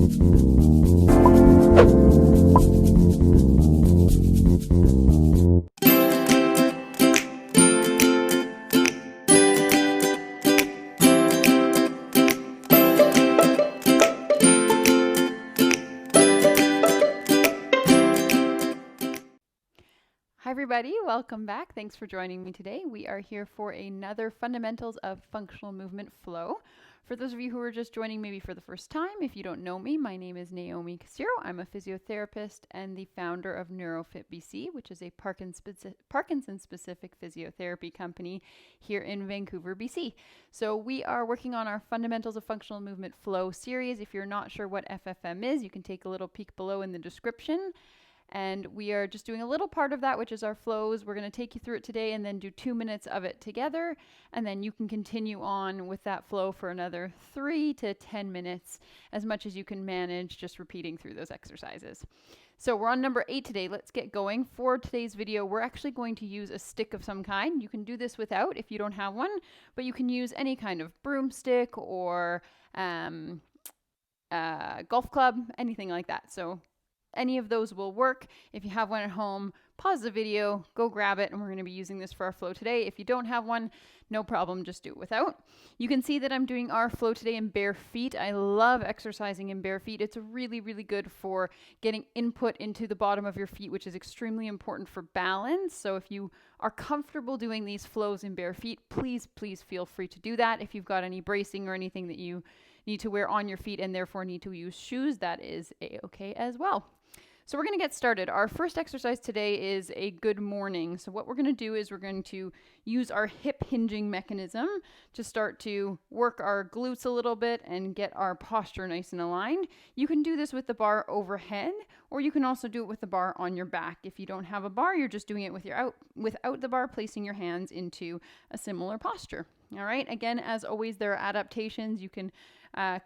Hi everybody, welcome back. Thanks for joining me today. We are here for another Fundamentals of Functional Movement Flow. For those of you who are just joining maybe for the first time, if you don't know me, my name is Naomi Casiro. I'm a physiotherapist and the founder of NeuroFit BC, which is a Parkinson-specific physiotherapy company here in Vancouver, BC. So we are working on our Fundamentals of Functional Movement Flow series. If you're not sure what FFM is, you can take a little peek below in the description. And we are just doing a little part of that, which is our flows. We're going to take you through it today and then do 2 minutes of it together. And then you can continue on with that flow for another 3 to 10 minutes, as much as you can manage, just repeating through those exercises. So we're on number 8 today. Let's get going. For today's video, we're actually going to use a stick of some kind. You can do this without if you don't have one, but you can use any kind of broomstick or golf club, anything like that. So any of those will work. If you have one at home, pause the video, go grab it, and we're going to be using this for our flow today. If you don't have one, no problem, just do it without. You can see that I'm doing our flow today in bare feet. I love exercising in bare feet. It's really, really good for getting input into the bottom of your feet, which is extremely important for balance. So if you are comfortable doing these flows in bare feet, please feel free to do that. If you've got any bracing or anything that you need to wear on your feet and therefore need to use shoes, that is a-okay as well. So we're going to get started. Our first exercise today is a good morning. So what we're going to do is we're going to use our hip hinging mechanism to start to work our glutes a little bit and get our posture nice and aligned. You can do this with the bar overhead, or you can also do it with the bar on your back. If you don't have a bar, you're just doing it without the bar, placing your hands into a similar posture. All right. Again, as always, there are adaptations. You can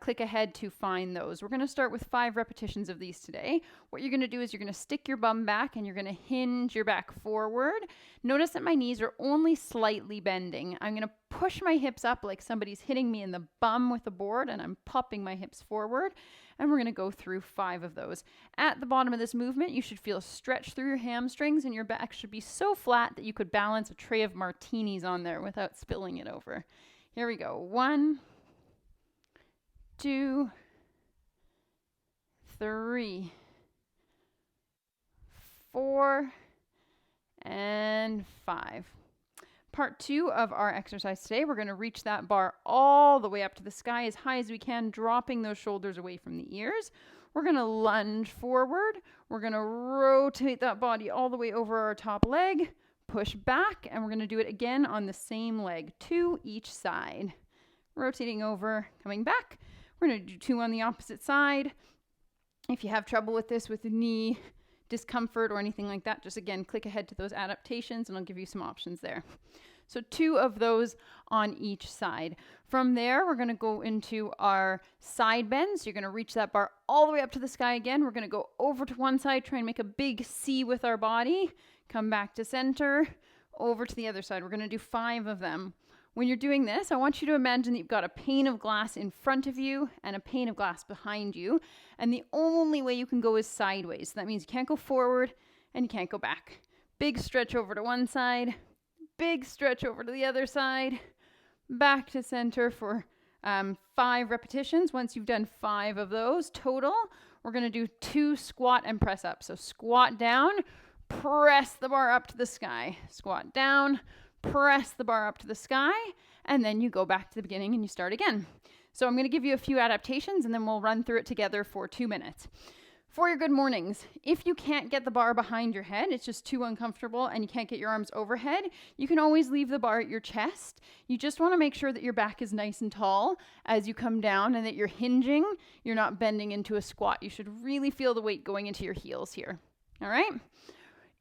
click ahead to find those. We're going to start with 5 repetitions of these today. What you're going to do is you're going to stick your bum back and you're going to hinge your back forward. Notice that my knees are only slightly bending. I'm going to push my hips up like somebody's hitting me in the bum with a board, and I'm popping my hips forward. And we're going to go through 5 of those. At the bottom of this movement, you should feel stretch through your hamstrings, and your back should be so flat that you could balance a tray of martinis on there without spilling it over. Here we go. 1, 2, 3, 4, and 5. Part 2 of our exercise today, we're going to reach that bar all the way up to the sky as high as we can, dropping those shoulders away from the ears. We're going to lunge forward. We're going to rotate that body all the way over our top leg, push back, and we're going to do it again on the same leg, 2 each side. Rotating over, coming back. We're going to do 2 on the opposite side. If you have trouble with this, with the knee discomfort or anything like that, just again, click ahead to those adaptations and I'll give you some options there. So 2 of those on each side. From there, we're going to go into our side bends. You're going to reach that bar all the way up to the sky again. We're going to go over to one side, try and make a big C with our body. Come back to center, over to the other side. We're going to do 5 of them. When you're doing this, I want you to imagine that you've got a pane of glass in front of you and a pane of glass behind you. And the only way you can go is sideways. So that means you can't go forward and you can't go back. Big stretch over to one side, big stretch over to the other side, back to center for 5 repetitions. Once you've done 5 of those total, we're going to do 2 squat and press up. So squat down, press the bar up to the sky. Squat down, press the bar up to the sky, and then you go back to the beginning and you start again. So I'm going to give you a few adaptations and then we'll run through it together for 2 minutes. For your good mornings, if you can't get the bar behind your head, it's just too uncomfortable and you can't get your arms overhead, you can always leave the bar at your chest. You just want to make sure that your back is nice and tall as you come down and that you're hinging. You're not bending into a squat. You should really feel the weight going into your heels here. All right?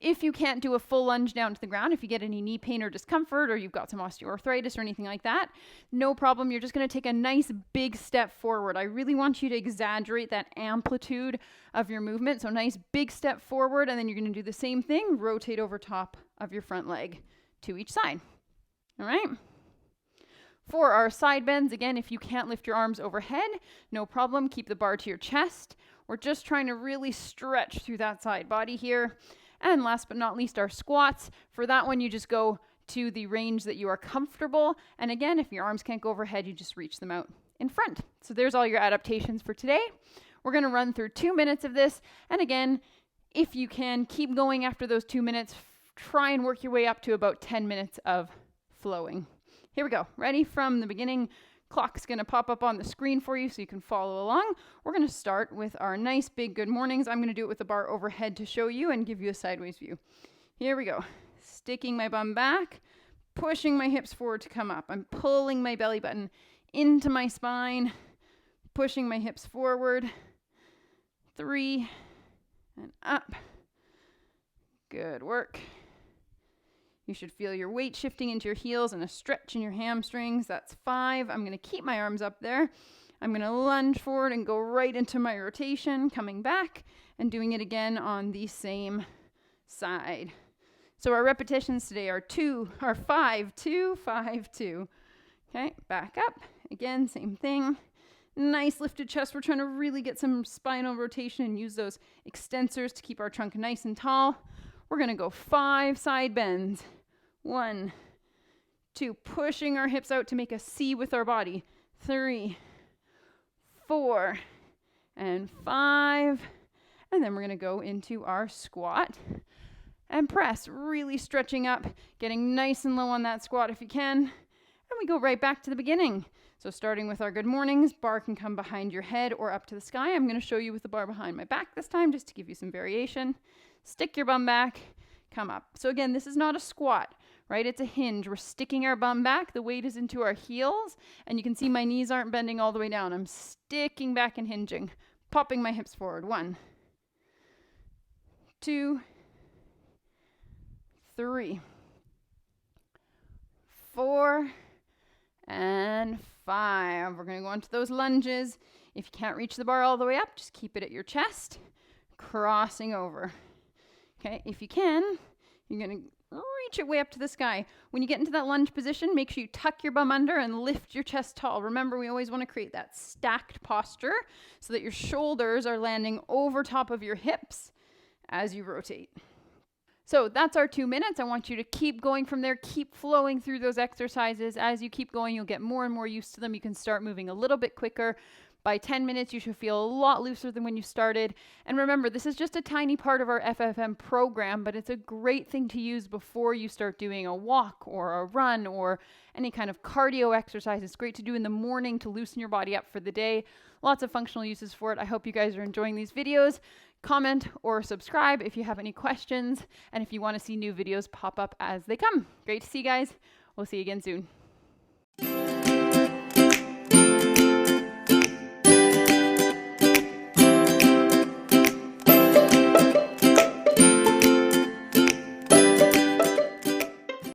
If you can't do a full lunge down to the ground, if you get any knee pain or discomfort, or you've got some osteoarthritis or anything like that, no problem. You're just going to take a nice big step forward. I really want you to exaggerate that amplitude of your movement. So nice big step forward, and then you're going to do the same thing. Rotate over top of your front leg to each side. All right. For our side bends, again, if you can't lift your arms overhead, no problem. Keep the bar to your chest. We're just trying to really stretch through that side body here. And last but not least, our squats. For that one, you just go to the range that you are comfortable. And again, if your arms can't go overhead, you just reach them out in front. So there's all your adaptations for today. We're going to run through 2 minutes of this. And again, if you can keep going after those 2 minutes, try and work your way up to about 10 minutes of flowing. Here we go. Ready from the beginning. Clock's going to pop up on the screen for you so you can follow along. We're going to start with our nice big good mornings. I'm going to do it with the bar overhead to show you and give you a sideways view. Here we go. Sticking my bum back, pushing my hips forward to come up. I'm pulling my belly button into my spine, pushing my hips forward. 3 and up. Good work. You should feel your weight shifting into your heels and a stretch in your hamstrings. That's 5. I'm going to keep my arms up there. I'm going to lunge forward and go right into my rotation, coming back and doing it again on the same side. So our repetitions today are 5, 2, 5, 2. Okay, back up. Again, same thing. Nice lifted chest. We're trying to really get some spinal rotation and use those extensors to keep our trunk nice and tall. We're going to go 5 side bends. 1, 2, pushing our hips out to make a C with our body. 3, 4, and 5. And then we're going to go into our squat and press, really stretching up, getting nice and low on that squat if you can. And we go right back to the beginning. So starting with our good mornings, bar can come behind your head or up to the sky. I'm going to show you with the bar behind my back this time just to give you some variation. Stick your bum back, come up. So again, this is not a squat, right? It's a hinge. We're sticking our bum back. The weight is into our heels, and you can see my knees aren't bending all the way down. I'm sticking back and hinging, popping my hips forward. 1, 2, 3, 4, and 5. We're going to go into those lunges. If you can't reach the bar all the way up, just keep it at your chest, crossing over. Okay, if you can, you're going to reach it way up to the sky. When you get into that lunge position, make sure you tuck your bum under and lift your chest tall. Remember, we always want to create that stacked posture so that your shoulders are landing over top of your hips as you rotate. So that's our 2 minutes. I want you to keep going from there. Keep flowing through those exercises. As you keep going, you'll get more and more used to them. You can start moving a little bit quicker. By 10 minutes, you should feel a lot looser than when you started. And remember, this is just a tiny part of our FFM program, but it's a great thing to use before you start doing a walk or a run or any kind of cardio exercise. It's great to do in the morning to loosen your body up for the day. Lots of functional uses for it. I hope you guys are enjoying these videos. Comment or subscribe if you have any questions and if you want to see new videos pop up as they come. Great to see you guys. We'll see you again soon.